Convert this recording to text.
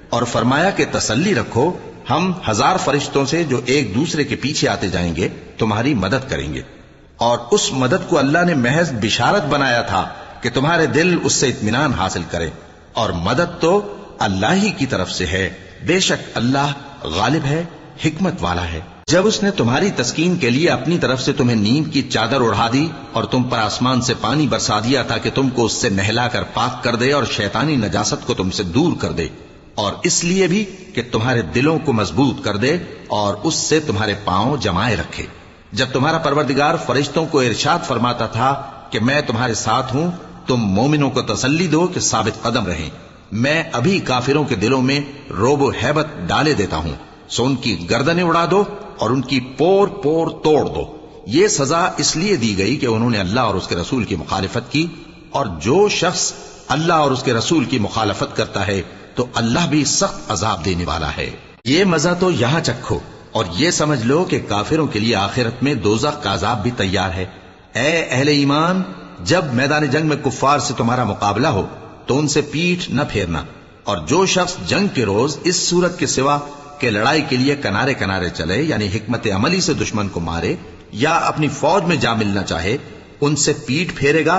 اور فرمایا کہ تسلی رکھو، ہم 1000 فرشتوں سے جو ایک دوسرے کے پیچھے آتے جائیں گے تمہاری مدد کریں گے۔ اور اس مدد کو اللہ نے محض بشارت بنایا تھا کہ تمہارے دل اس سے اطمینان حاصل کرے، اور مدد تو اللہ ہی کی طرف سے ہے، بے شک اللہ غالب ہے، حکمت والا ہے۔ جب اس نے تمہاری تسکین کے لیے اپنی طرف سے تمہیں نیند کی چادر اڑا دی اور تم پر آسمان سے پانی برسا دیا تاکہ تم کو اس سے نہلا کر پاک کر دے اور شیطانی نجاست کو تم سے دور کر دے، اور اس لیے بھی کہ تمہارے دلوں کو مضبوط کر دے اور اس سے تمہارے پاؤں جمائے رکھے۔ جب تمہارا پروردگار فرشتوں کو ارشاد فرماتا تھا کہ میں تمہارے ساتھ ہوں، تم مومنوں کو تسلی دو کہ ثابت قدم رہیں، میں ابھی کافروں کے دلوں میں رعب و ہیبت ڈالے دیتا ہوں، سو ان کی گردنیں اڑا دو اور ان کی پور پور توڑ دو۔ یہ سزا اس لیے دی گئی کہ انہوں نے اللہ اور اس کے رسول کی مخالفت کی، اور جو شخص اللہ اور اس کے رسول کی مخالفت کرتا ہے تو اللہ بھی سخت عذاب دینے والا ہے۔ یہ مزہ تو یہاں چکھو اور یہ سمجھ لو کہ کافروں کے لیے آخرت میں دوزخ کا عذاب بھی تیار ہے۔ اے اہل ایمان، جب میدان جنگ میں کفار سے تمہارا مقابلہ ہو تو ان سے پیٹھ نہ پھیرنا، اور جو شخص جنگ کے روز اس صورت کے سوا کہ لڑائی کے لیے کنارے کنارے چلے، یعنی حکمت عملی سے دشمن کو مارے یا اپنی فوج میں جا ملنا چاہے، ان سے پیٹھ پھیرے گا